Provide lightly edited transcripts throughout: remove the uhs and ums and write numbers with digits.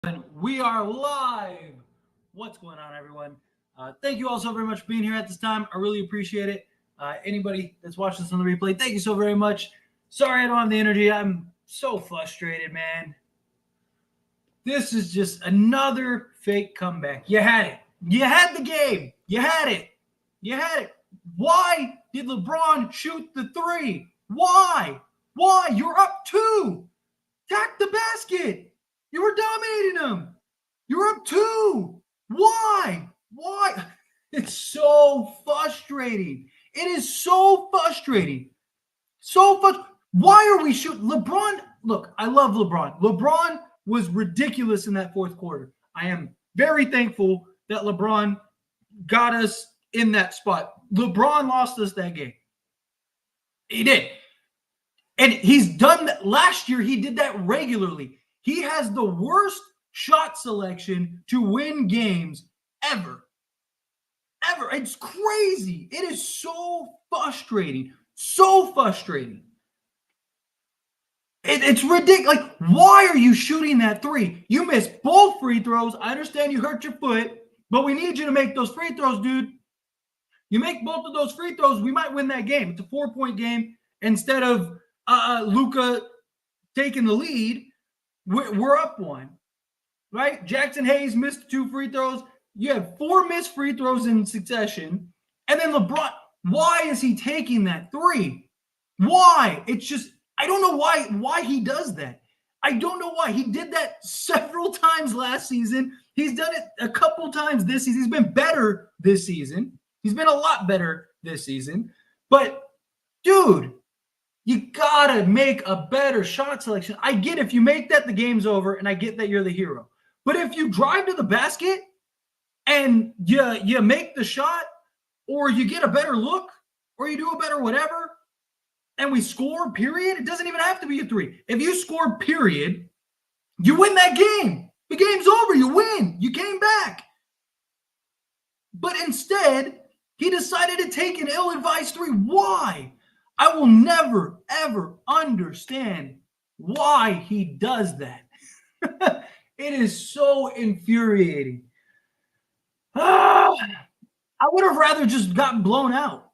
And we are live. What's going on, everyone? Thank you all so very much for being here at this time. I really appreciate it. Anybody that's watching this on the replay, thank you so very much. Sorry I don't have the energy. I'm so frustrated, man. This is just another fake comeback. You had it. You had the game. You had it. You had it. Why did LeBron shoot the three? Why? Why? You're up two. Tack the basket. You were dominating them. You're up two. Why? Why? It's so frustrating. It is so frustrating. So frustrating. Why are we shooting? LeBron, look, I love LeBron. LeBron was ridiculous in that fourth quarter. I am very thankful that LeBron got us in that spot. LeBron lost us that game. He did. And he's done that. Last year, he did that regularly. He has the worst shot selection to win games ever. Ever. It's crazy. It is so frustrating. So frustrating. It's ridiculous. Like, why are you shooting that three? You missed both free throws. I understand you hurt your foot, but we need you to make those free throws, dude. You make both of those free throws, we might win that game. It's a 4-point game instead of Luka taking the lead. We're up one, right? Jackson Hayes missed 2 free throws. You have 4 missed free throws in succession. And then LeBron, why is he taking that three? Why? It's just, I don't know why he does that. I don't know why. He did that several times last season. He's done it a couple times this season. He's been better this season. He's been a lot better this season. But, dude, you got to make a better shot selection. I get if you make that, the game's over, and I get that you're the hero. But if you drive to the basket and you make the shot, or you get a better look, or you do a better whatever, and we score, period, it doesn't even have to be a three. If you score, period, you win that game. The game's over. You win. You came back. But instead, he decided to take an ill-advised three. Why? I will never, ever understand why he does that. It is so infuriating. I would have rather just gotten blown out.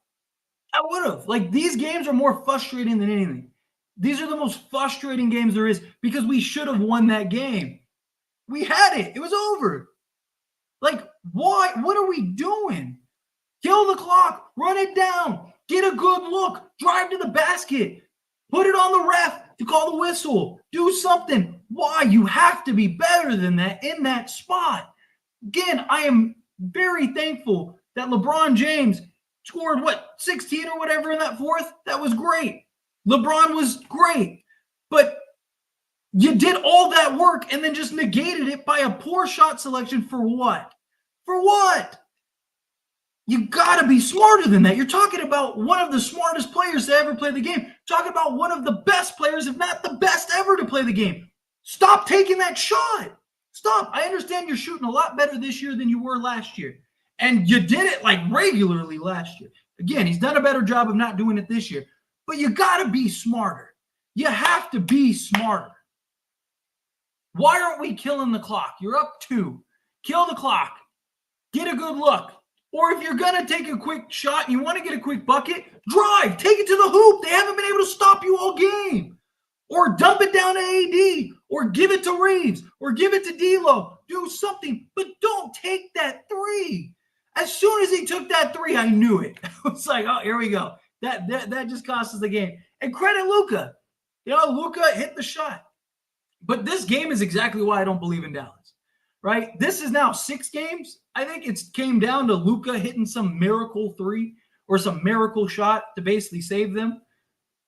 I would have. Like, these games are more frustrating than anything. These are the most frustrating games there is because we should have won that game. We had it. It was over. Like, why? What are we doing? Kill the clock. Run it down. Get a good look. Drive to the basket. Put it on the ref to call the whistle. Do something. Why? You have to be better than that in that spot. Again, I am very thankful that LeBron James scored, 16 or whatever in that fourth? That was great. LeBron was great. But you did all that work and then just negated it by a poor shot selection for what? For what? You got to be smarter than that. You're talking about one of the smartest players to ever play the game. You're talking about one of the best players, if not the best ever to play the game. Stop taking that shot. Stop. I understand you're shooting a lot better this year than you were last year. And you did it like regularly last year. Again, he's done a better job of not doing it this year. But you got to be smarter. You have to be smarter. Why aren't we killing the clock? You're up 2. Kill the clock. Get a good look. Or if you're going to take a quick shot and you want to get a quick bucket, drive. Take it to the hoop. They haven't been able to stop you all game. Or dump it down to AD. Or give it to Reeves. Or give it to D'Lo. Do something. But don't take that three. As soon as he took that three, I knew it. I was like, oh, here we go. That just cost us the game. And credit Luka. Luka hit the shot. But this game is exactly why I don't believe in Dallas, right? This is now 6 games. I think it's came down to Luka hitting some miracle three or some miracle shot to basically save them.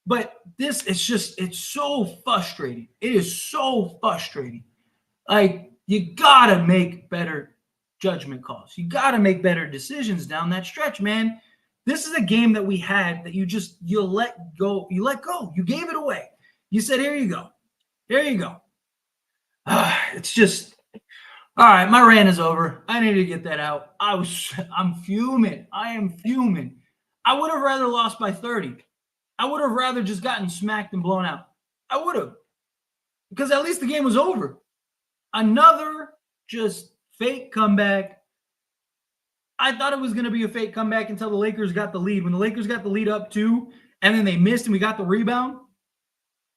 But it's so frustrating. It is so frustrating. Like, you got to make better judgment calls. You got to make better decisions down that stretch, man. This is a game that we had that you let go. You let go. You gave it away. You said, here you go. There you go. It's just, all right, my rant is over. I need to get that out. I'm fuming. I am fuming. I would have rather lost by 30. I would have rather just gotten smacked and blown out. I would have. Because at least the game was over. Another just fake comeback. I thought it was going to be a fake comeback until the Lakers got the lead. When the Lakers got the lead up 2, and then they missed and we got the rebound,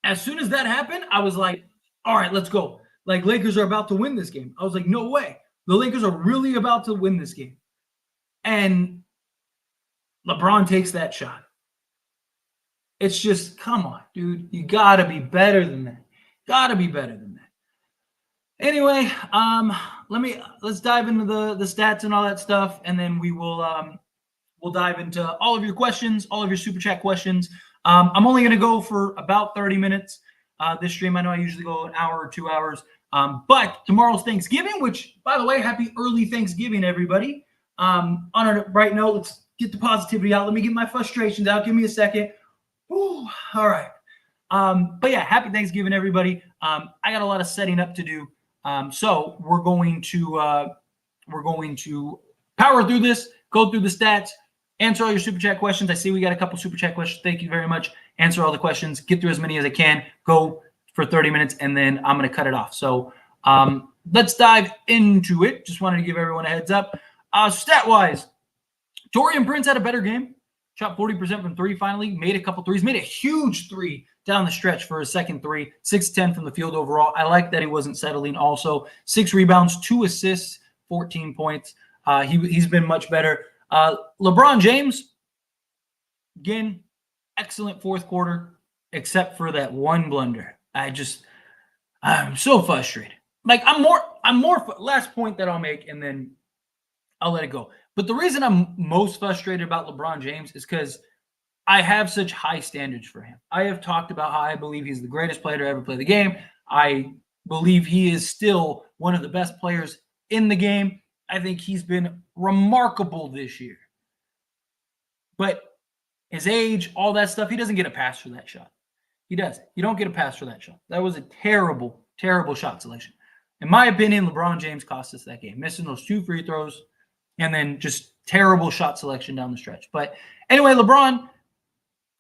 as soon as that happened, I was like, all right, let's go. Like, Lakers are about to win this game. I was like, no way. The Lakers are really about to win this game. And LeBron takes that shot. It's just, come on, dude. You got to be better than that. Got to be better than that. Anyway, let's dive into the stats and all that stuff, and then we'll dive into all of your questions, all of your super chat questions. I'm only going to go for about 30 minutes this stream. I know I usually go an hour or 2 hours, but tomorrow's Thanksgiving, which, by the way, happy early Thanksgiving, everybody. On a bright note, let's get the positivity out. Let me get my frustrations out. Give me a second. Whew, all right. But yeah, happy Thanksgiving, everybody. I got a lot of setting up to do. So we're going to power through this, go through the stats, answer all your super chat questions. I see we got a couple super chat questions. Thank you very much. Answer all the questions, get through as many as I can, go for 30 minutes, and then I'm going to cut it off. So let's dive into it. Just wanted to give everyone a heads up. Stat-wise, Taurean Prince had a better game. Shot 40% from 3 finally. Made a couple threes. Made a huge 3 down the stretch for his second 3. 6-10 from the field overall. I like that he wasn't settling also. 6 rebounds, 2 assists, 14 points. He's been much better. LeBron James, again, excellent fourth quarter, except for that one blunder. I'm so frustrated. Like, I'm more last point that I'll make, and then I'll let it go. But the reason I'm most frustrated about LeBron James is because I have such high standards for him. I have talked about how I believe he's the greatest player to ever play the game. I believe he is still one of the best players in the game. I think he's been remarkable this year. But his age, all that stuff, he doesn't get a pass for that shot. He doesn't. You don't get a pass for that shot. That was a terrible, terrible shot selection. In my opinion, LeBron James cost us that game, missing those 2 free throws and then just terrible shot selection down the stretch. But anyway, LeBron,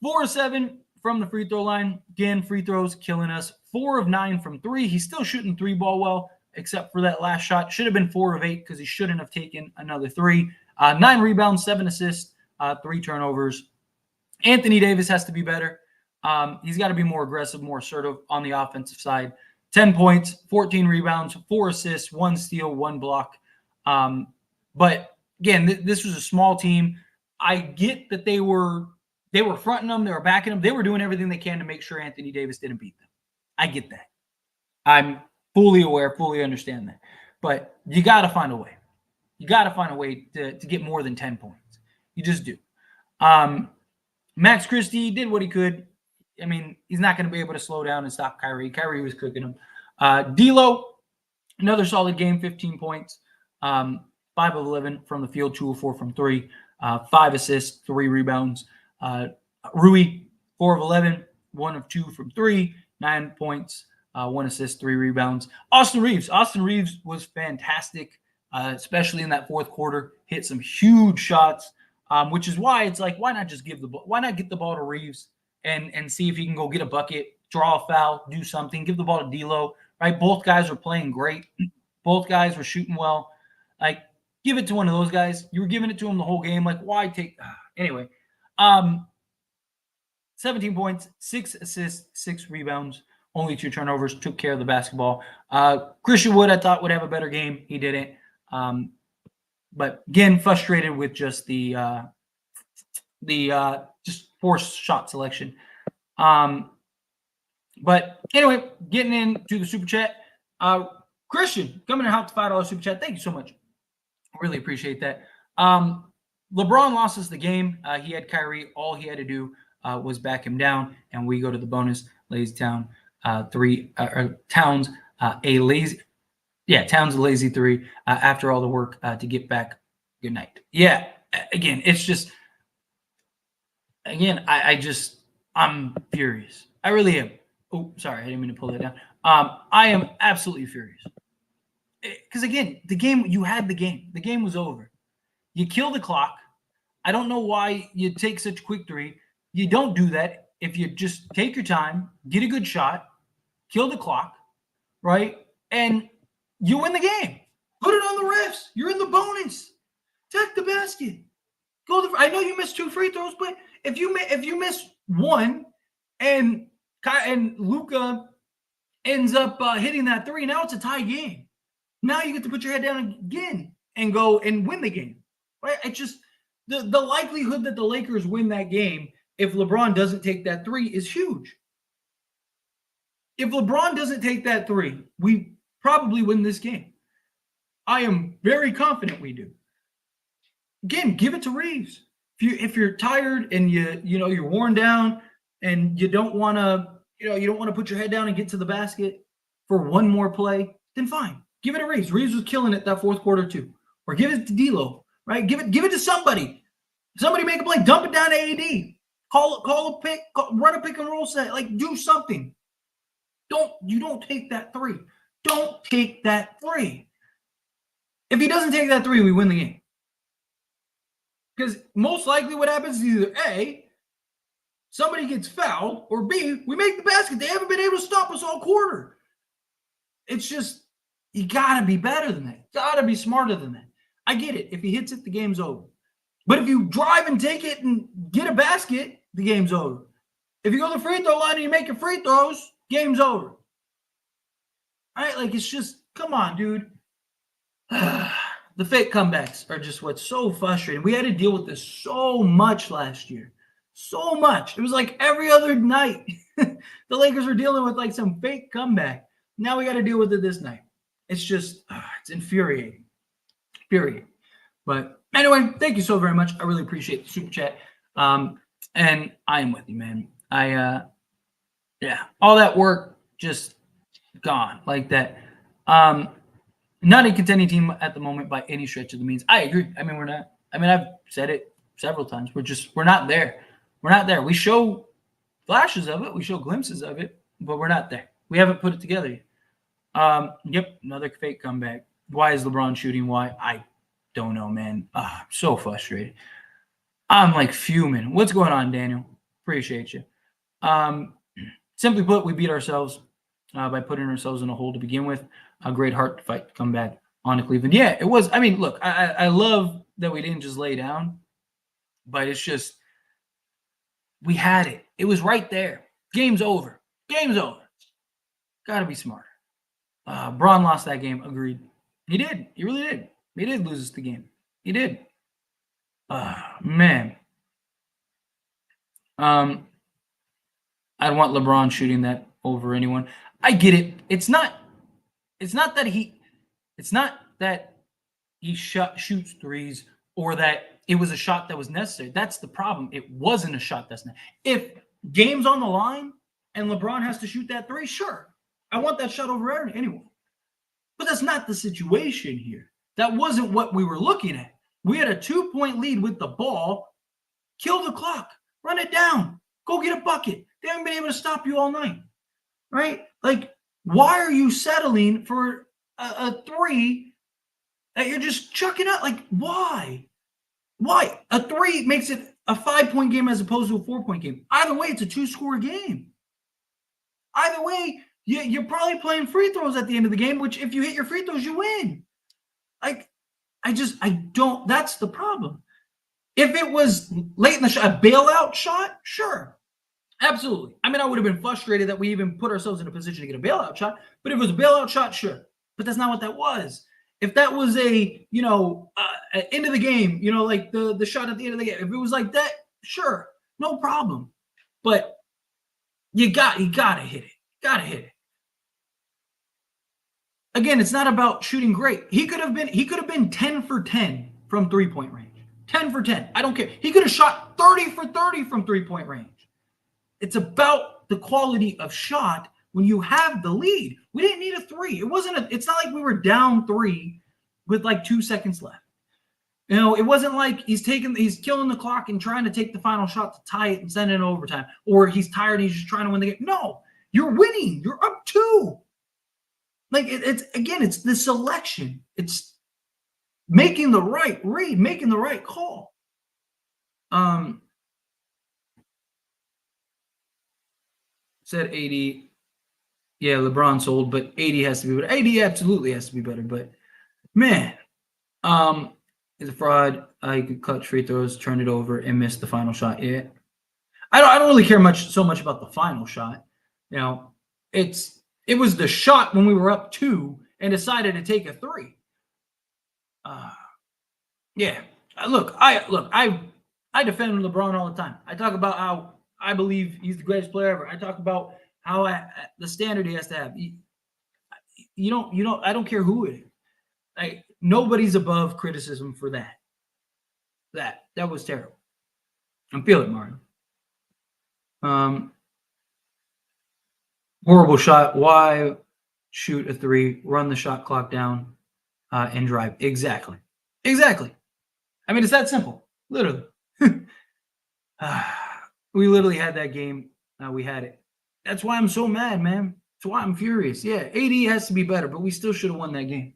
4 of 7 from the free throw line. Again, free throws killing us. 4 of 9 from 3. He's still shooting 3 ball well, except for that last shot. Should have been 4 of 8 because he shouldn't have taken another 3. 9 rebounds, 7 assists, 3 turnovers. Anthony Davis has to be better. He's got to be more aggressive, more assertive on the offensive side. 10 points, 14 rebounds, 4 assists, 1 steal, 1 block. But again, this was a small team. I get that they were fronting them, they were backing them, they were doing everything they can to make sure Anthony Davis didn't beat them. I get that. I'm fully aware, fully understand that. But you got to find a way. You got to find a way to get more than 10 points. You just do. Max Christie did what he could. I mean, he's not going to be able to slow down and stop Kyrie. Kyrie was cooking him. D'Lo, another solid game, 15 points. 5 of 11 from the field, 2 of 4 from 3, 5 assists, 3 rebounds. Rui, 4 of 11, 1 of 2 from 3, 9 points, 1 assist, 3 rebounds. Austin Reeves was fantastic, especially in that fourth quarter. Hit some huge shots, which is why it's like, why not just give the ball? Why not get the ball to Reeves and see if he can go get a bucket, draw a foul, do something, give the ball to D'Lo, right? Both guys were playing great. Both guys were shooting well. Like, give it to one of those guys. You were giving it to him the whole game. Like, why take anyway? 17 points, 6 assists, 6 rebounds, only 2 turnovers, took care of the basketball. Christian Wood, I thought, would have a better game. He didn't. But again, frustrated with just the just forced shot selection. But anyway, getting into the super chat. Christian, coming to help the $5 super chat. Thank you so much. Really appreciate that. LeBron lost us the game. He had Kyrie. All he had to do was back him down, and we go to the bonus. Lazy Town, Towns, Towns a lazy 3 after all the work to get back. Good night. Yeah, again, it's just, again, I'm furious. I really am. Oh, sorry, I didn't mean to pull that down. I am absolutely furious. Because, again, you had the game. The game was over. You kill the clock. I don't know why you take such quick 3. You don't do that if you just take your time, get a good shot, kill the clock, right? And you win the game. Put it on the refs. You're in the bonus. Attack the basket. I know you missed 2 free throws, but if you miss one, and Luka ends up hitting that 3, now it's a tie game. Now you get to put your head down again and go and win the game. Right? It's just the likelihood that the Lakers win that game if LeBron doesn't take that 3 is huge. If LeBron doesn't take that 3, we probably win this game. I am very confident we do. Again, give it to Reeves. If you're tired and you're worn down and you don't want to put your head down and get to the basket for one more play, then fine. Give it to Reeves. Reeves was killing it that fourth quarter too. Or give it to D'Lo, right? Give it to somebody. Somebody make a play. Dump it down to AD. Call a pick. Run a pick and roll set. Like, do something. You don't take that 3. Don't take that 3. If he doesn't take that 3, we win the game. Because most likely what happens is either A, somebody gets fouled, or B, we make the basket. They haven't been able to stop us all quarter. It's just, you got to be better than that. Got to be smarter than that. I get it. If he hits it, the game's over. But if you drive and take it and get a basket, the game's over. If you go to the free throw line and you make your free throws, game's over. All right? Like, it's just, come on, dude. The fake comebacks are just what's so frustrating. We had to deal with this so much last year. So much. It was like every other night the Lakers were dealing with like some fake comeback. Now we got to deal with it this night. It's just, it's infuriating. Period. But anyway, thank you so very much. I really appreciate the super chat. And I am with you, man. All that work just gone like that. Not a contending team at the moment by any stretch of the means. I agree. I mean, we're not. I mean, I've said it several times. We're not there. We're not there. We show flashes of it. We show glimpses of it, but we're not there. We haven't put it together yet. Yep, another fake comeback. Why is LeBron shooting? Why? I don't know, man. I'm so frustrated. I'm like fuming. What's going on, Daniel? Appreciate you. Simply put, we beat ourselves by putting ourselves in a hole to begin with. A great heart to fight to come back on to Cleveland. Yeah, it was. I mean, look, I love that we didn't just lay down, but it's just, we had it. It was right there. Game's over. Game's over. Got to be smarter. Braun lost that game. Agreed. He did. He really did. He did lose us the game. He did. Man. I'd want LeBron shooting that over anyone. I get it. It's not that he shoots threes or that it was a shot that was necessary. That's the problem. It wasn't a shot that's necessary. If game's on the line and LeBron has to shoot that 3, sure. I want that shot over anyone. But that's not the situation here. That wasn't what we were looking at. We had a 2-point lead with the ball. Kill the clock. Run it down. Go get a bucket. They haven't been able to stop you all night. Right? Like, why are you settling for a 3 that you're just chucking out? Like, why? Why? A 3 makes it a 5-point game as opposed to a 4-point game. Either way, it's a 2-score game. Either way, you're probably playing free throws at the end of the game, which if you hit your free throws, you win. Like, I don't, that's the problem. If it was late in the shot, a bailout shot, sure. Absolutely. I mean, I would have been frustrated that we even put ourselves in a position to get a bailout shot, but if it was a bailout shot, sure. But that's not what that was. If that was a, end of the game, like the shot at the end of the game, if it was like that, sure, no problem. But you gotta hit it. Gotta hit it. Again, it's not about shooting great. He could have been 10 for 10 from 3-point range. 10 for 10. I don't care. He could have shot 30 for 30 from 3-point range. It's about the quality of shot when you have the lead. We didn't need a 3. It's not like we were down 3 with like 2 seconds left. It wasn't like he's killing the clock and trying to take the final shot to tie it and send it in overtime, or he's tired and he's just trying to win the game. No, you're winning. You're up 2. Like, it's the selection. It's making the right read, making the right call. Said 80. Yeah, LeBron's old, but AD has to be better. AD absolutely has to be better, but man, he's a fraud. He could cut free throws, turn it over, and miss the final shot. Yeah, I don't really care so much about the final shot. You know, it was the shot when we were up 2 and decided to take a 3. Uh, yeah. I defend LeBron all the time. I talk about how I believe he's the greatest player ever. I talk about how the standard he has to have. I don't care who it is. Nobody's above criticism for that. That was terrible. I'm feeling Martin. Horrible shot. Why shoot a 3, run the shot clock down, and drive? Exactly. I mean, it's that simple. Literally. We literally had that game. We had it. That's why I'm so mad, man. That's why I'm furious. Yeah, AD has to be better, but we still should have won that game.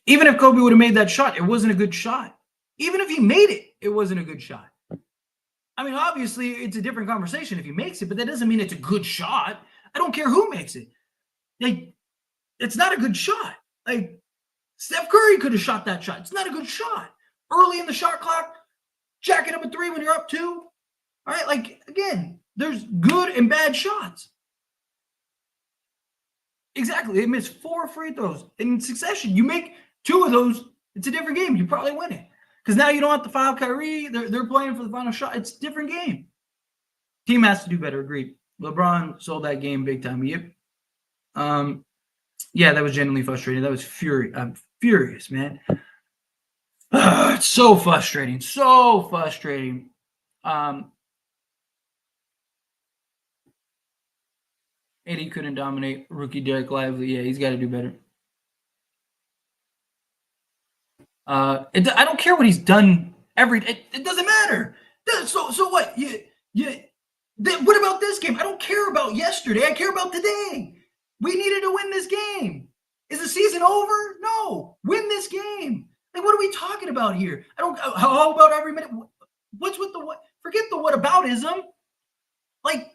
Even if Kobe would have made that shot, it wasn't a good shot. Even if he made it, it wasn't a good shot. I mean, obviously, it's a different conversation if he makes it, but that doesn't mean it's a good shot. I don't care who makes it. It's not a good shot. Steph Curry could have shot that shot. It's not a good shot. Early in the shot clock, jacking up a 3 when you're up 2. All right, again, there's good and bad shots. Exactly. They missed 4 free throws in succession. You make 2 of those, it's a different game. You probably win it. Because now you don't have to foul Kyrie. They're playing for the final shot. It's a different game. Team has to do better. Agreed. LeBron sold that game big time. Yep. Yeah, that was genuinely frustrating. That was I'm furious, man. It's so frustrating. AD couldn't dominate rookie Derek Lively. Yeah, he's got to do better. I don't care what he's done it doesn't matter. So what? What about this game? I don't care about yesterday. I care about today. We needed to win this game. Is the season over? No. Win this game. What are we talking about here? How about every minute? What's with the what? Forget the whataboutism. I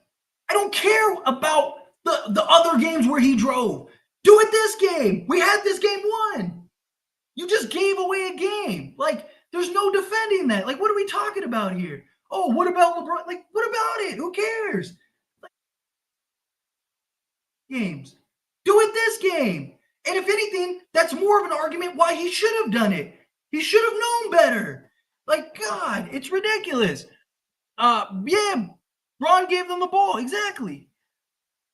don't care about the other games where he drove. Do it this game. We had this game won. You just gave away a game. There's no defending that. What are we talking about here? Oh, what about LeBron? What about it? Who cares? Games. Do it this game. And if anything, that's more of an argument why he should have done it. He should have known better. God, it's ridiculous. Yeah, Ron gave them the ball. Exactly.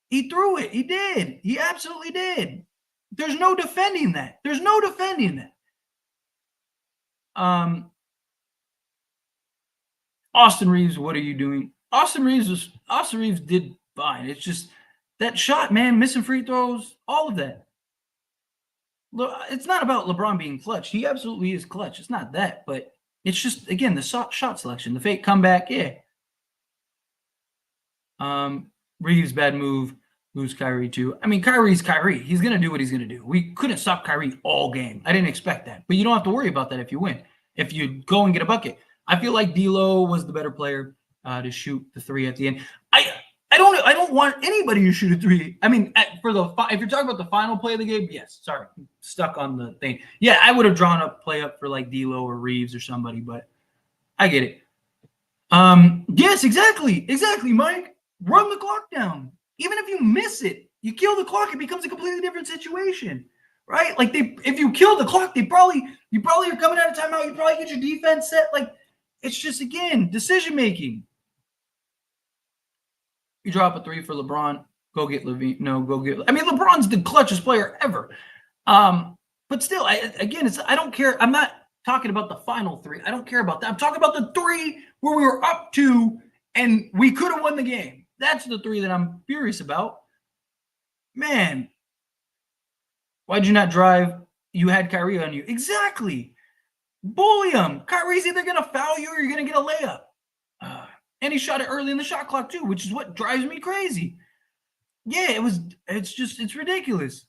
He threw it. He did. He absolutely did. There's no defending that. Austin Reeves, what are you doing? Austin Reeves did fine. It's just that shot, man, missing free throws, all of that. Look, it's not about LeBron being clutch. He absolutely is clutch. It's not that, but it's just again the shot selection, the fake comeback. Yeah. Reeves bad move. Lose Kyrie too. I mean, Kyrie's Kyrie. He's gonna do what he's gonna do. We couldn't stop Kyrie all game. I didn't expect that, but you don't have to worry about that if you win. If you go and get a bucket, I feel like D'Lo was the better player to shoot the 3 at the end. I don't want anybody to shoot a 3. I mean, if you're talking about the final play of the game, yes. Sorry, I'm stuck on the thing. Yeah, I would have drawn a play up for D'Lo or Reeves or somebody, but I get it. Yes, exactly, Mike. Run the clock down. Even if you miss it, you kill the clock, it becomes a completely different situation, right? If you kill the clock, you probably are coming out of timeout. You probably get your defense set. It's just again decision making. You drop a 3 for LeBron. Go get Levine. No, go get. I mean, LeBron's the clutchest player ever. But still, I don't care. I'm not talking about the final 3. I don't care about that. I'm talking about the 3 where we were up 2 and we could have won the game. That's the 3 that I'm furious about. Man, why'd you not drive? You had Kyrie on you. Exactly. Bully him. Kyrie's either going to foul you or you're going to get a layup. And he shot it early in the shot clock too, which is what drives me crazy. Yeah, it's ridiculous.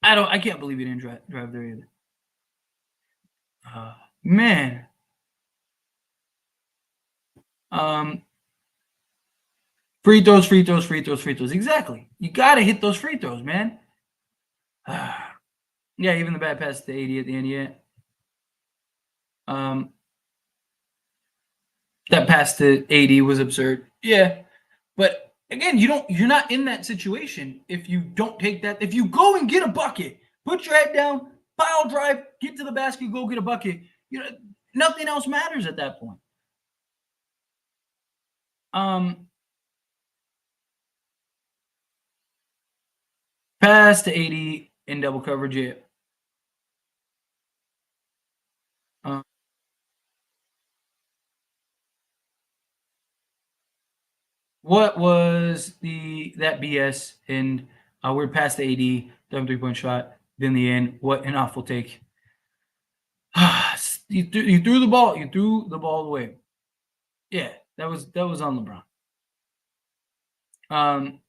I can't believe he didn't drive there either. Man. Free throws, free throws, free throws, free throws. Exactly. You got to hit those free throws, man. Yeah, even the bad pass to 80 at the end, yeah. That pass to 80 was absurd. Yeah. But again, you're not in that situation if you don't take that. If you go and get a bucket, put your head down, pile drive, get to the basket, go get a bucket. Nothing else matters at that point. Pass to 80 in double coverage, yeah. What was that BS in we're past the AD, dumb 3-point shot, then the end. What an awful take. you threw the ball. You threw the ball away. Yeah, that was on LeBron.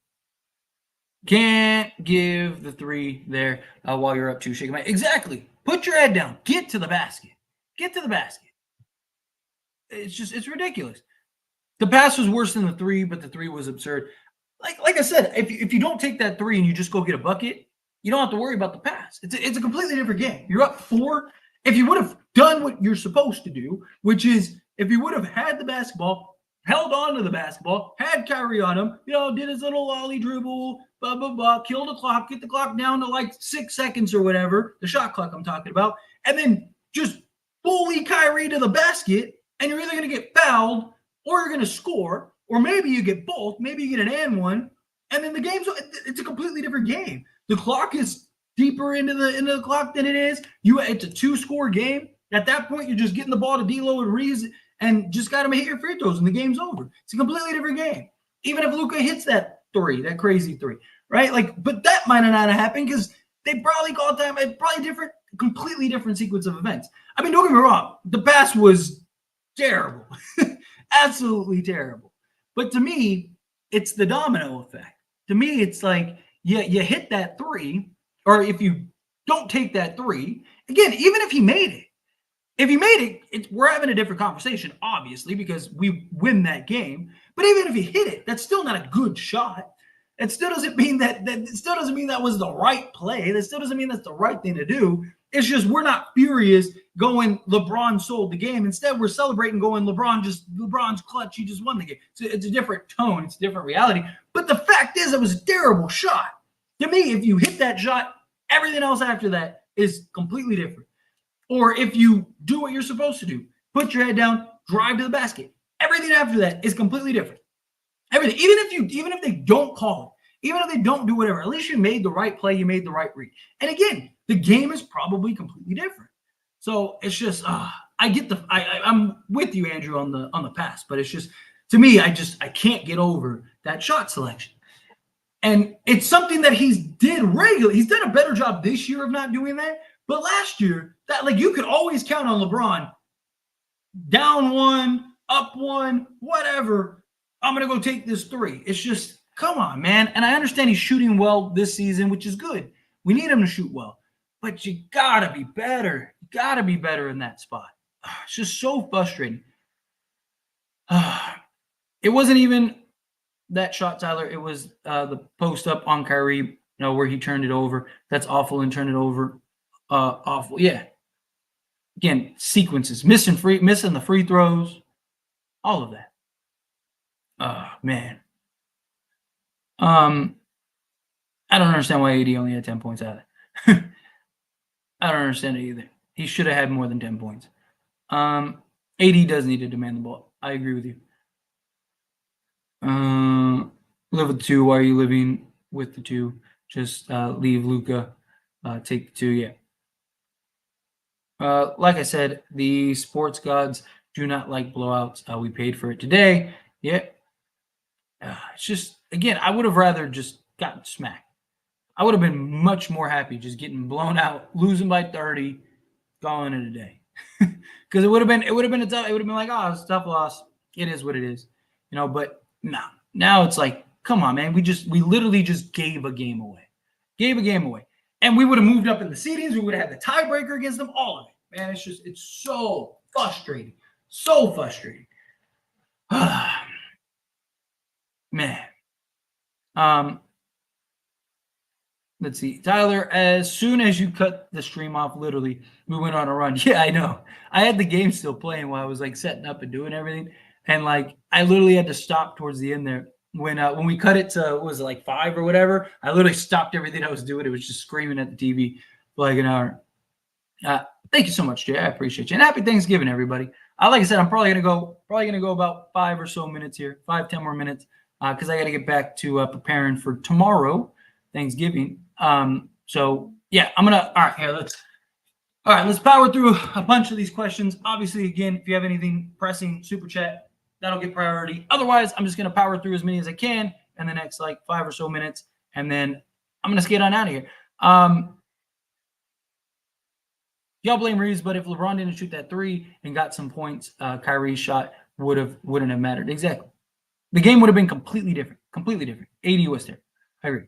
Can't give the three there while you're up 2. Shake my exactly. Put your head down. Get to the basket. Get to the basket. It's ridiculous. The pass was worse than the 3, but the 3 was absurd. Like I said, if you don't take that 3 and you just go get a bucket, you don't have to worry about the pass. It's a completely different game. You're up 4. If you would have done what you're supposed to do, which is if you would have had the basketball, held on to the basketball, had Kyrie on him, did his little lolly dribble, blah, blah, blah, kill the clock, get the clock down to like 6 seconds or whatever, the shot clock I'm talking about, and then just bully Kyrie to the basket, and you're either going to get fouled or you're going to score, or maybe you get both. Maybe you get an and one, and then it's a completely different game. The clock is deeper into the clock than it is. It's a 2-score game. At that point, you're just getting the ball to D'Lo and Reeves and just got to hit your free throws, and the game's over. It's a completely different game. Even if Luka hits that 3, that crazy 3, right? But that might not have happened because they probably called time. It's probably completely different sequence of events. I mean, don't get me wrong. The pass was terrible. Absolutely terrible. But to me, it's the domino effect. To me, it's like you hit that 3, or if you don't take that 3, again, even if he made it, we're having a different conversation, obviously, because we win that game. But even if he hit it, that's still not a good shot. It still doesn't mean that was the right play. That still doesn't mean that's the right thing to do. It's just we're not furious going LeBron sold the game. Instead, we're celebrating going LeBron's clutch. He just won the game. So it's a different tone. It's a different reality. But the fact is, it was a terrible shot. To me, if you hit that shot, everything else after that is completely different. Or if you do what you're supposed to do, put your head down, drive to the basket. Everything after that is completely different. Everything. Even if they don't call it, even if they don't do whatever, at least you made the right play, you made the right read. And again, the game is probably completely different. So it's just I'm with you, Andrew, on the pass, but it's just, to me, I can't get over that shot selection. And it's something that he's did regularly. He's done a better job this year of not doing that. But last year, that you could always count on LeBron down 1, up 1, whatever. I'm going to go take this 3. It's just, come on, man. And I understand he's shooting well this season, which is good. We need him to shoot well. But you got to be better. You got to be better in that spot. It's just so frustrating. It wasn't even that shot, Tyler. It was the post up on Kyrie, where he turned it over. That's awful and turned it over. Awful. Yeah. Again, sequences, missing the free throws, all of that. Man. I don't understand why AD only had 10 points out of it. I don't understand it either. He should have had more than 10 points. AD does need to demand the ball. I agree with you. Live with the 2. Why are you living with the 2? Just leave Luka. Take the 2. Yeah. Like I said, the sports gods do not like blowouts. We paid for it today. Yeah. It's just, again, I would have rather just gotten smacked. I would have been much more happy just getting blown out, losing by 30, calling it a day. Because it would have been a tough, it would have been like, oh, it's a tough loss. It is what it is. But no. Now it's like, come on, man. We literally just gave a game away. And we would have moved up in the seedings. We would have had the tiebreaker against them, all of it. Man, it's so frustrating. So frustrating. Man. Let's see. Tyler, as soon as you cut the stream off, literally, we went on a run. Yeah, I know. I had the game still playing while I was like setting up and doing everything. And like I literally had to stop towards the end there. When we cut it to what was it, like 5 or whatever, I literally stopped everything I was doing. It was just screaming at the TV for like an hour. Thank you so much, Jay. I appreciate you. And happy Thanksgiving, everybody. Like I said, I'm probably gonna go about 5 or so minutes here, 5-10 more minutes, because I got to get back to preparing for tomorrow, Thanksgiving. So yeah, I'm gonna. All right, let's power through a bunch of these questions. Obviously, again, if you have anything pressing, super chat, that'll get priority. Otherwise, I'm just gonna power through as many as I can in the next like 5 or so minutes, and then I'm gonna skate on out of here. Y'all blame Reeves, but if LeBron didn't shoot that 3 and got some points, Kyrie's shot wouldn't have mattered. Exactly. The game would have been completely different. Completely different. AD was there. I agree.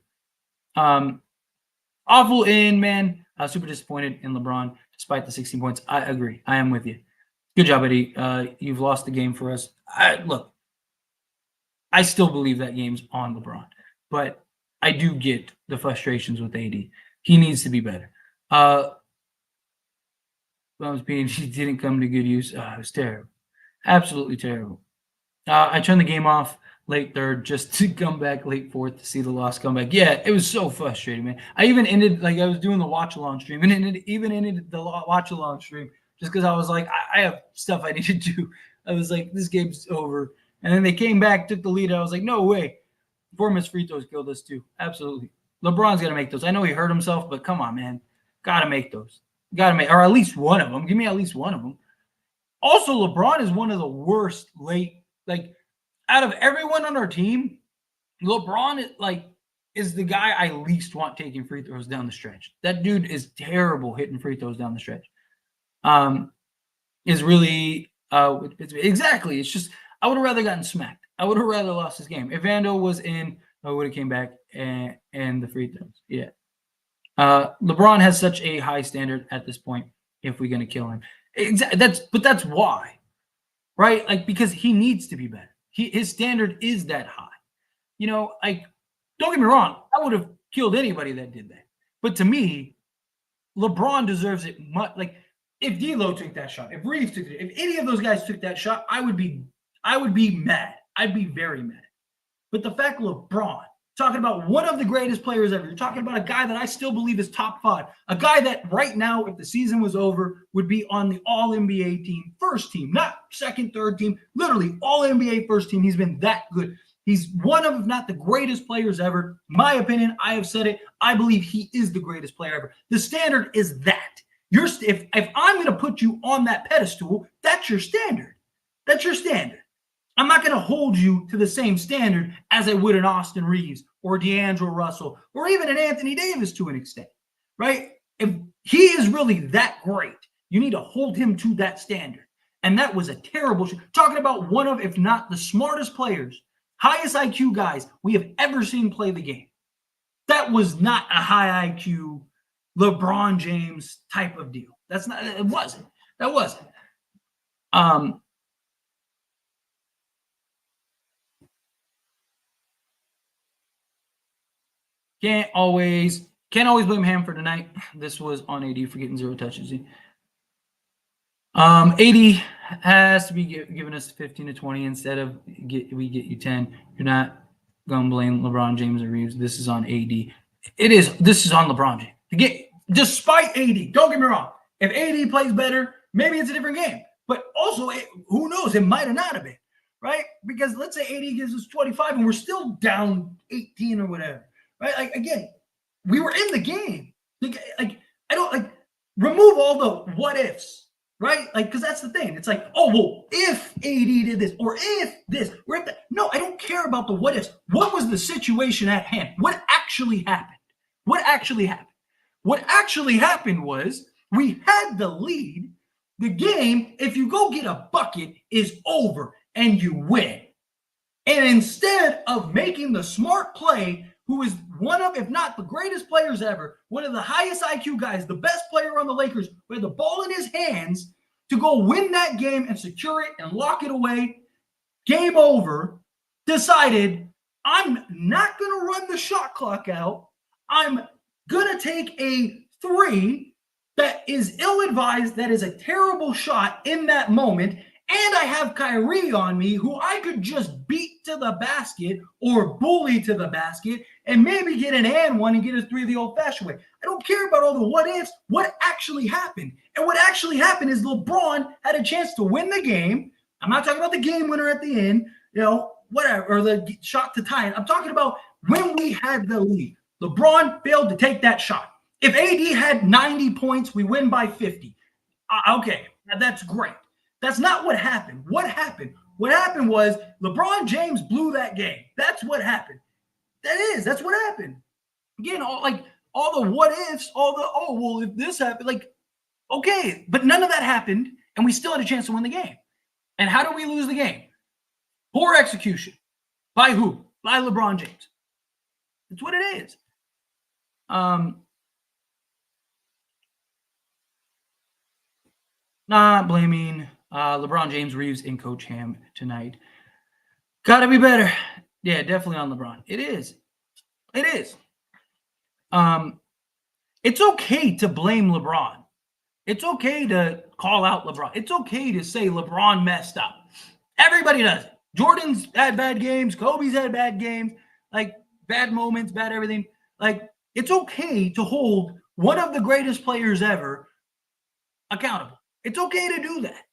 Awful in, man. Super disappointed in LeBron despite the 16 points. I agree. I am with you. Good job, Eddie. You've lost the game for us. Look, I still believe that game's on LeBron, but I do get the frustrations with AD. He needs to be better. He didn't come to good use. It was terrible. Absolutely terrible. I turned the game off late third just to come back late fourth to see the loss come back. Yeah, it was so frustrating, man. I even ended, like I was doing the watch along stream, and ended the watch along stream just because I was like, I have stuff I need to do. I was like, this game's over. And then they came back, took the lead. I was like, no way. 4 missed free throws killed us too. Absolutely. LeBron's got to make those. I know he hurt himself, but come on, man. Got to make those. Got to make, or at least one of them. Give me at least one of them. Also, LeBron is one of the worst late, like, out of everyone on our team, LeBron is the guy I least want taking free throws down the stretch. That dude is terrible hitting free throws down the stretch. Is really exactly. It's just I would have rather gotten smacked. I would have rather lost this game. If Vando was in, I would have came back and the free throws. Yeah. LeBron has such a high standard at this point. If we're gonna kill him, that's why, right? Like because he needs to be better. His standard is that high. You know, like don't get me wrong, I would have killed anybody that did that. But to me, LeBron deserves it much. Like if D'Lo took that shot, if Reeves took it, if any of those guys took that shot, I would be mad. I'd be very mad. But the fact LeBron, talking about one of the greatest players ever, you're talking about a guy that I still believe is top 5, a guy that right now, if the season was over, would be on the All-NBA team, first team, not second, third team, literally All-NBA first team. He's been that good. He's one of, if not the greatest players ever. My opinion, I have said it. I believe he is the greatest player ever. The standard is that. If I'm going to put you on that pedestal, that's your standard. That's your standard. I'm not going to hold you to the same standard as I would an Austin Reeves or D'Angelo Russell or even an Anthony Davis to an extent, right? If he is really that great, you need to hold him to that standard. And that was a terrible shot. Talking about one of, if not the smartest players, highest IQ guys we have ever seen play the game. That was not a high IQ LeBron James type of deal. It wasn't. That wasn't. Can't always blame Ham for tonight. This was on AD for getting 0 touches. AD has to be giving us 15 to 20 instead of we get you 10. You're not gonna blame LeBron James or Reeves. This is on AD. This is on LeBron James. Despite AD, don't get me wrong. If AD plays better, maybe it's a different game. But also, who knows? It might have not have been, right? Because let's say AD gives us 25 and we're still down 18 or whatever. Right? Like again, we were in the game. Like I don't remove all the what ifs, right? Like because that's the thing. It's like, oh well, if AD did this or if this, or if that. No, I don't care about the what ifs. What was the situation at hand? What actually happened? What actually happened? What actually happened was we had the lead. The game, if you go get a bucket, is over and you win. And instead of making the smart play, who is one of, if not the greatest players ever, one of the highest IQ guys, the best player on the Lakers, with the ball in his hands to go win that game and secure it and lock it away, game over, decided I'm not going to run the shot clock out. I'm going to take a three that is ill-advised, that is a terrible shot in that moment, and I have Kyrie on me, who I could just beat to the basket or bully to the basket and maybe get an and one and get a three the old-fashioned way. I don't care about all the what ifs. What actually happened? And what actually happened is LeBron had a chance to win the game. I'm not talking about the game winner at the end, whatever, or the shot to tie it. I'm talking about when we had the lead. LeBron failed to take that shot. If AD had 90 points, we win by 50. Okay, that's great. That's not what happened. What happened? What happened was LeBron James blew that game. That's what happened. That's what happened. Again, all the what ifs, if this happened, okay, but none of that happened, and we still had a chance to win the game. And how do we lose the game? Poor execution. By who? By LeBron James. That's what it is. Not blaming LeBron James, Reeves, and Coach Ham tonight. Gotta be better. Yeah, definitely on LeBron. It is. It is. It's okay to blame LeBron. It's okay to call out LeBron. It's okay to say LeBron messed up. Everybody does it. Jordan's had bad games. Kobe's had bad games. Bad moments, bad everything. It's okay to hold one of the greatest players ever accountable. It's okay to do that.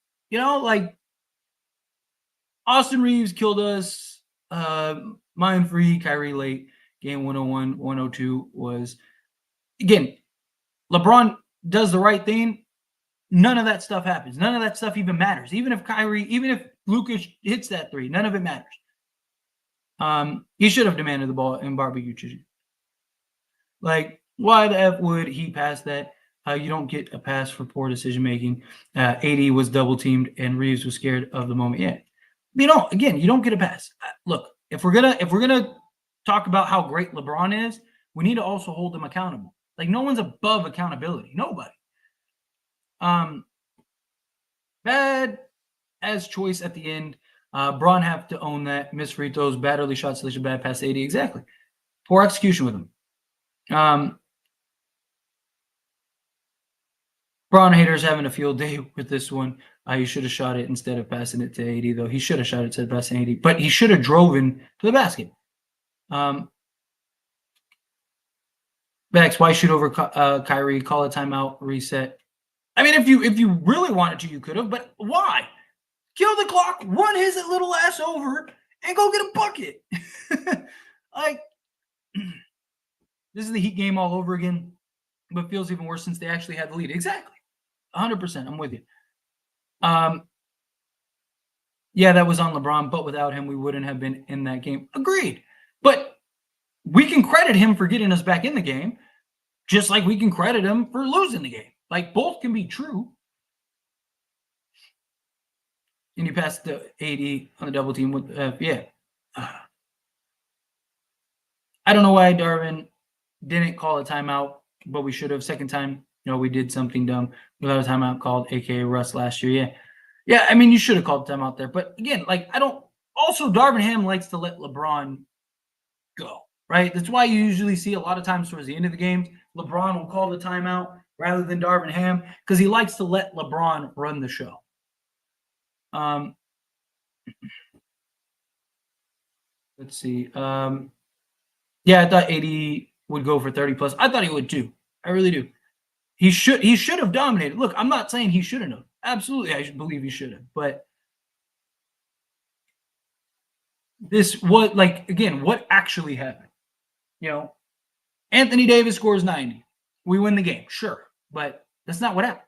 Austin Reeves killed us. Mine free, Kyrie late. Game 101, 102 was, again, LeBron does the right thing. None of that stuff happens. None of that stuff even matters. Even if Lucas hits that three, none of it matters. He should have demanded the ball in barbecue chicken. Why the F would he pass that? You don't get a pass for poor decision making. AD was double teamed and Reeves was scared of the moment. Yeah, again, you don't get a pass. Look, if we're gonna talk about how great LeBron is, we need to also hold him accountable. No one's above accountability. Nobody. Bad as choice at the end. Braun have to own that. Missed free throws, bad early shots, selection, bad pass 80. Exactly. Poor execution with him. Braun haters having a field day with this one. He should have shot it instead of passing it to 80, though. He should have shot it instead of passing 80, but he should have driven to the basket. Max, why shoot over Kyrie? Call a timeout, reset. I mean, if you really wanted to, you could have, but why? Kill the clock, run his little ass over, and go get a bucket. This is the Heat game all over again, but feels even worse since they actually had the lead. Exactly. 100%. I'm with you. Yeah, that was on LeBron, but without him, we wouldn't have been in that game. Agreed. But we can credit him for getting us back in the game, just like we can credit him for losing the game. Both can be true. And he passed the 80 on the double team with yeah. I don't know why Darvin didn't call a timeout, but we should have. Second time, we did something dumb without a timeout called, aka Russ last year. Yeah. Yeah, I mean, you should have called a timeout there. But again, I don't. Also, Darvin Ham likes to let LeBron go, right? That's why you usually see a lot of times towards the end of the game, LeBron will call the timeout rather than Darvin Ham because he likes to let LeBron run the show. Let's see. Yeah, I thought 80 would go for 30 plus. I thought he would too. I really do. He should have dominated. Look, I'm not saying he shouldn't have. Absolutely, I believe he should have. But what actually happened? Anthony Davis scores 90. We win the game, sure. But that's not what happened.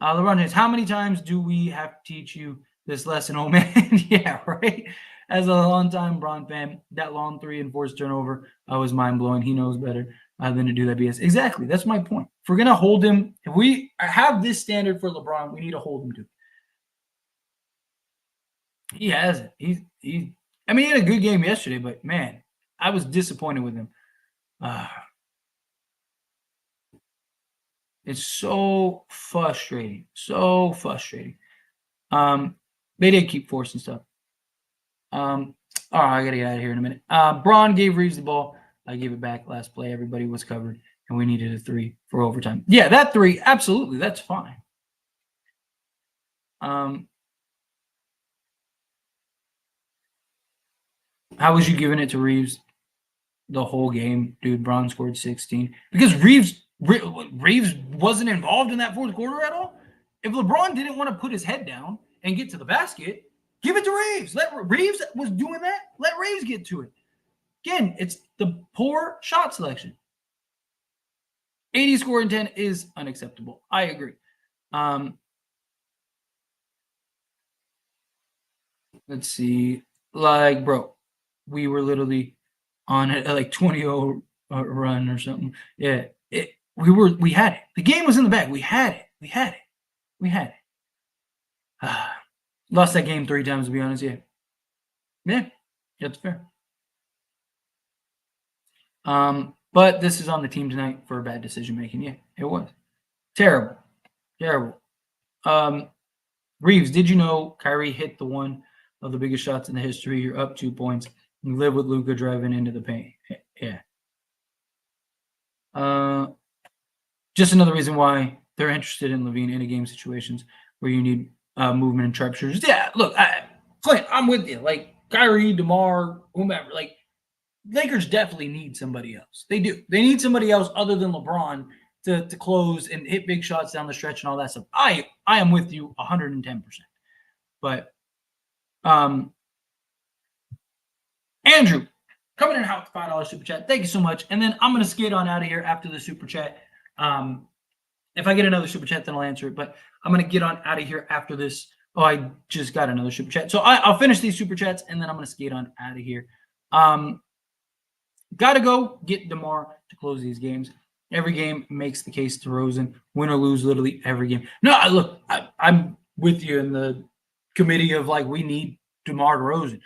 LeBron James, how many times do we have to teach you this lesson, old man? Yeah, right? As a long-time Bron fan, that long 3 and forced turnover was mind-blowing. He knows better than to do that BS. Exactly. That's my point. If we're going to hold him, if we have this standard for LeBron, we need to hold him to it. He hasn't. He had a good game yesterday, but, man, I was disappointed with him. It's so frustrating. So frustrating. They did keep forcing stuff. Oh, I got to get out of here in a minute. Braun gave Reeves the ball. I gave it back last play. Everybody was covered, and we needed a 3 for overtime. Yeah, that 3, absolutely. That's fine. How was you giving it to Reeves the whole game? Dude, Braun scored 16. Because Reeves wasn't involved in that fourth quarter at all. If LeBron didn't want to put his head down and get to the basket, give it to Reeves. Reeves was doing that. Let Reeves get to it. Again, it's the poor shot selection. 80 scoring 10 is unacceptable. I agree. Let's see. Like, bro, we were literally on a like 20-0 run or something. Yeah. We had it. The game was in the bag. We had it. Lost that game 3 times, to be honest. Yeah, that's fair. But this is on the team tonight for bad decision making. Yeah, it was terrible. Reeves, did you know Kyrie hit the one of the biggest shots in the history? You're up 2 points. You live with Luka driving into the paint. Yeah. Just another reason why they're interested in LaVine in a game situations where you need movement and sharp shooters. Yeah, look, Clint, I'm with you. Like Kyrie, DeMar, whomever. Like Lakers definitely need somebody else. They do. They need somebody else other than LeBron to close and hit big shots down the stretch and all that stuff. I am with you 110%. But Andrew, coming in hot with $5 super chat. Thank you so much. And then I'm going to skate on out of here after the super chat. If I get another super chat, then I'll answer it. But I'm going to get on out of here after this. Oh, I just got another super chat. So I'll finish these super chats, and then I'm going to skate on out of here. Got to go get DeMar to close these games. Every game makes the case to Rosen. Win or lose, literally every game. No, look, I'm with you in the committee of, like, we need DeMar DeRozan.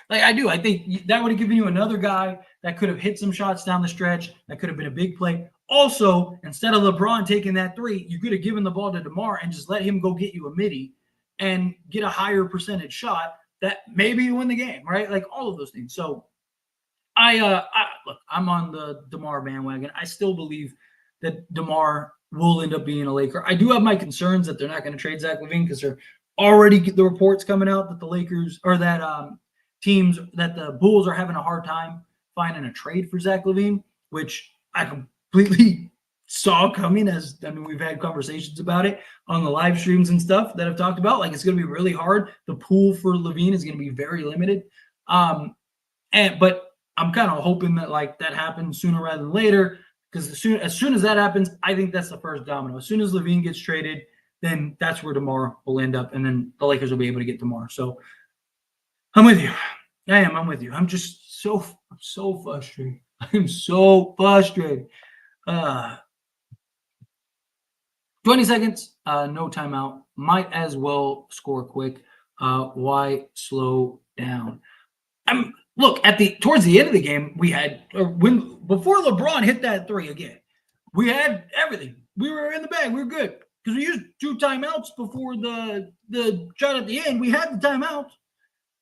Like, I do. I think that would have given you another guy that could have hit some shots down the stretch. That could have been a big play. Also, instead of LeBron taking that 3, you could have given the ball to DeMar and just let him go get you a midi and get a higher percentage shot that maybe you win the game, right? Like, all of those things. So, look, I'm on the DeMar bandwagon. I still believe that DeMar will end up being a Laker. I do have my concerns that they're not going to trade Zach LaVine because they're already the reports coming out that the Lakers or that teams that the Bulls are having a hard time finding a trade for Zach LaVine, which I completely saw coming. We've had conversations about it on the live streams and stuff that I've talked about. Like, it's going to be really hard. The pool for LaVine is going to be very limited. But I'm kind of hoping that like that happens sooner rather than later, because as soon as that happens, I think that's the first domino. As soon as LaVine gets traded, then that's where DeMar will end up, and then the Lakers will be able to get DeMar. So I'm with you. I'm with you. I'm just so frustrated. I'm so frustrated. 20 seconds, no timeout. Might as well score quick. Why slow down? Look, towards the end of the game, we had before LeBron hit that 3 again, we had everything. We were in the bag. We were good because we used 2 timeouts before the shot at the end. We had the timeouts.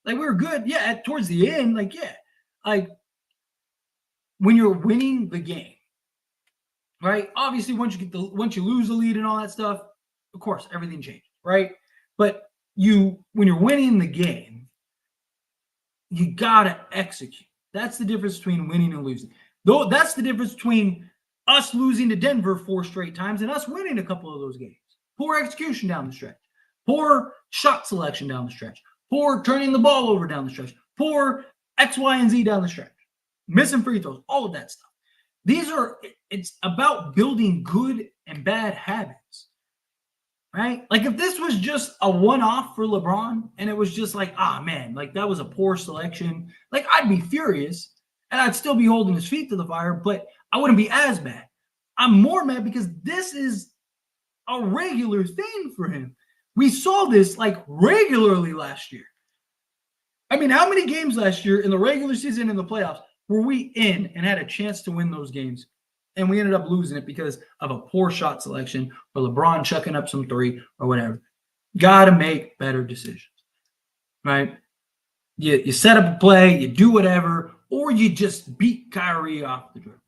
Like, we were good. Yeah, towards the end, like, yeah. Like, when you're winning the game, right? Obviously, once you lose the lead and all that stuff, of course, everything changes, right? But when you're winning the game, you gotta execute. That's the difference between winning and losing. Though that's the difference between us losing to Denver 4 straight times and us winning a couple of those games. Poor execution down the stretch. Poor shot selection down the stretch. Poor turning the ball over down the stretch. Poor X, Y, and Z down the stretch. Missing free throws. All of that stuff. It's about building good and bad habits. Right? Like, if this was just a one-off for LeBron and it was just like, man, like that was a poor selection, like I'd be furious and I'd still be holding his feet to the fire, but I wouldn't be as mad. I'm more mad because this is a regular thing for him. We saw this like regularly last year. I mean, how many games last year in the regular season and the playoffs were we in and had a chance to win those games? And we ended up losing it because of a poor shot selection or LeBron chucking up some 3 or whatever. Got to make better decisions, right? You set up a play, you do whatever, or you just beat Kyrie off the dribble.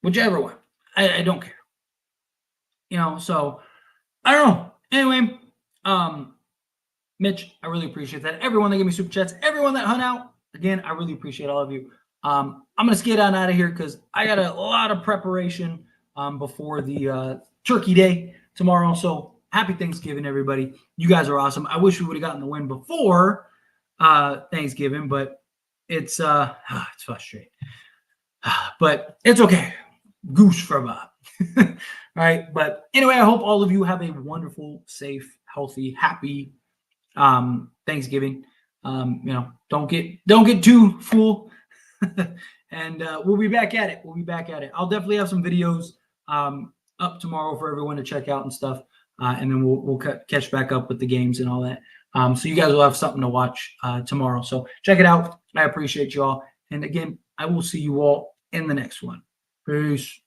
Whichever one. I don't care. So I don't know. Anyway, Mitch, I really appreciate that. Everyone that gave me super chats, everyone that hung out, again, I really appreciate all of you. I'm going to skate on out of here because I got a lot of preparation before the Turkey Day tomorrow. So happy Thanksgiving, everybody. You guys are awesome. I wish we would have gotten the win before Thanksgiving, but it's frustrating. But it's okay. Goose for Bob. All right. But anyway, I hope all of you have a wonderful, safe, healthy, happy Thanksgiving. Don't get too full. And we'll be back at it. I'll definitely have some videos up tomorrow for everyone to check out and stuff. And then we'll catch back up with the games and all that. So you guys will have something to watch tomorrow. So check it out. I appreciate you all. And again, I will see you all in the next one. Peace.